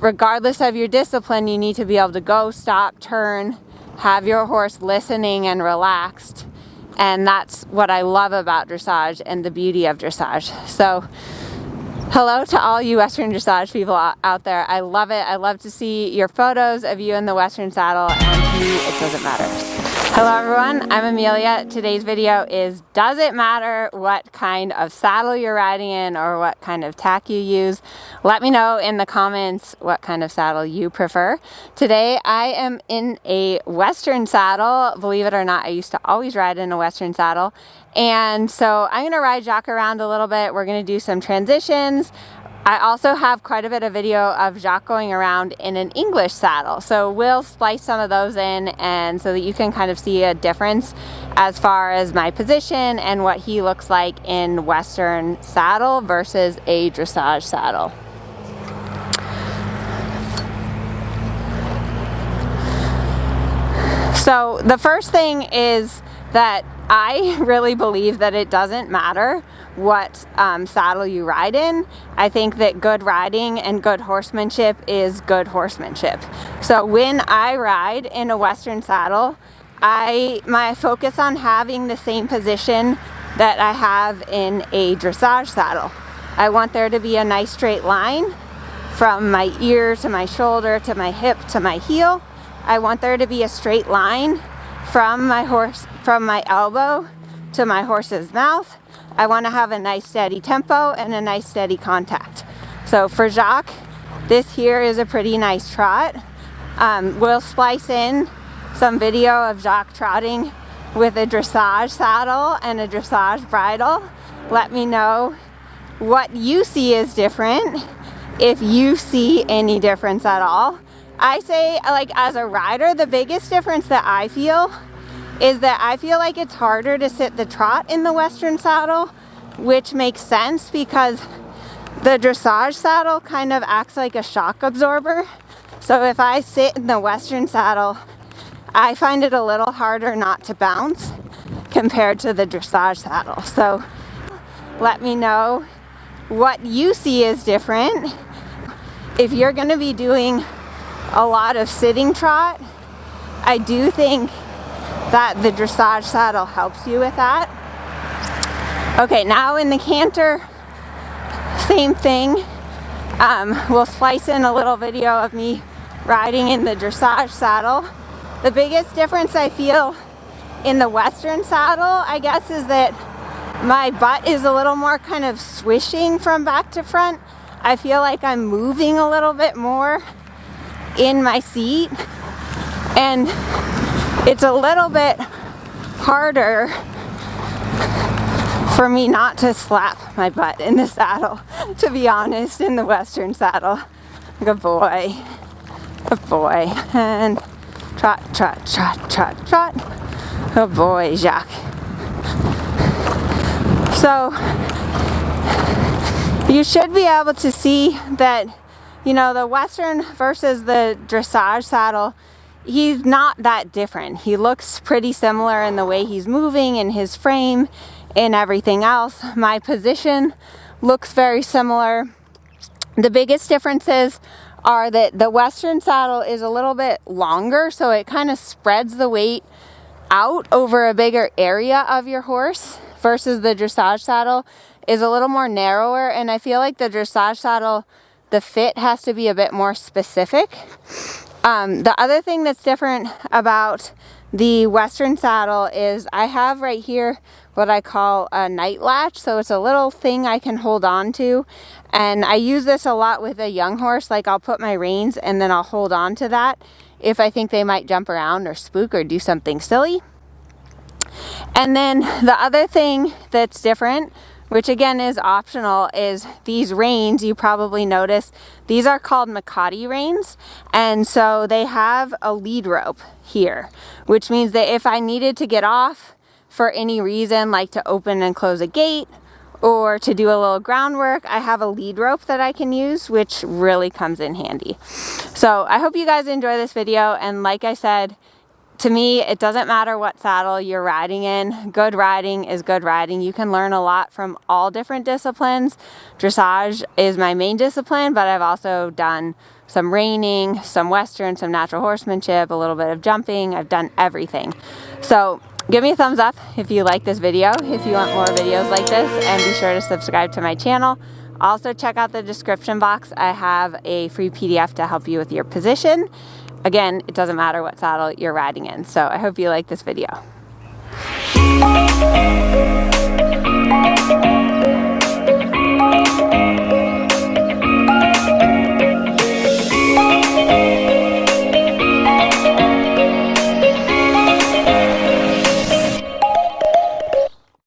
regardless of your discipline, you need to be able to go, stop, turn, have your horse listening and relaxed. And that's what I love about dressage and the beauty of dressage. So hello to all you Western dressage people out there. I love it. I love to see your photos of you in the Western saddle, and to me, it doesn't matter. Hello everyone, I'm Amelia. Today's video is, does it matter what kind of saddle you're riding in or what kind of tack you use? Let me know in the comments what kind of saddle you prefer. Today I am in a Western saddle. Believe it or not, I used to always ride in a Western saddle. And so I'm gonna ride Jacques around a little bit. We're gonna do some transitions. I also have quite a bit of video of Jacques going around in an English saddle. So we'll splice some of those in, and so that you can kind of see a difference as far as my position and what he looks like in Western saddle versus a dressage saddle. So the first thing is that I really believe that it doesn't matter what saddle you ride in. I think that good riding and good horsemanship is good horsemanship. So when I ride in a Western saddle, my focus on having the same position that I have in a dressage saddle. I want there to be a nice straight line from my ear to my shoulder to my hip to my heel. I want there to be a straight line from my elbow to my horse's mouth. I want to have a nice steady tempo and a nice steady contact. So for Jacques, this here is a pretty nice trot. We'll splice in some video of Jacques trotting with a dressage saddle and a dressage bridle. Let me know what you see is different, if you see any difference at all. I say, like, as a rider, the biggest difference that I feel is that I feel like it's harder to sit the trot in the Western saddle, which makes sense because the dressage saddle kind of acts like a shock absorber. So if I sit in the Western saddle, I find it a little harder not to bounce compared to the dressage saddle. So let me know what you see is different. If you're going to be doing a lot of sitting trot, I do think that the dressage saddle helps you with that. Okay, now in the canter, same thing. We'll splice in a little video of me riding in the dressage saddle. The biggest difference I feel in the Western saddle, I guess, is that my butt is a little more kind of swishing from back to front. I feel like I'm moving a little bit more in my seat, and it's a little bit harder for me not to slap my butt in the saddle, to be honest, in the Western saddle. Good boy. Good boy. And trot, trot, trot, trot, trot. Good boy, Jacques. So you should be able to see that, you know, the Western versus the dressage saddle, he's not that different. He looks pretty similar in the way he's moving, in his frame, in everything else. My position looks very similar. The biggest differences are that the Western saddle is a little bit longer, so it kind of spreads the weight out over a bigger area of your horse, versus the dressage saddle is a little more narrower. And I feel like the dressage saddle, the fit has to be a bit more specific. The other thing that's different about the Western saddle is I have right here what I call a night latch. So it's a little thing I can hold on to. And I use this a lot with a young horse. Like, I'll put my reins and then I'll hold on to that if I think they might jump around or spook or do something silly. And then the other thing that's different, which again is optional, is these reins. You probably noticed these are called Makati reins, and so they have a lead rope here, which means that if I needed to get off for any reason, like to open and close a gate or to do a little groundwork, I have a lead rope that I can use, which really comes in handy. So I hope you guys enjoy this video, and like I said, to me, it doesn't matter what saddle you're riding in. Good riding is good riding. You can learn a lot from all different disciplines. Dressage is my main discipline, but I've also done some reining, some Western, some natural horsemanship, a little bit of jumping. I've done everything. So give me a thumbs up if you like this video, if you want more videos like this, and be sure to subscribe to my channel. Also check out the description box. I have a free PDF to help you with your position. Again, it doesn't matter what saddle you're riding in. So I hope you like this video.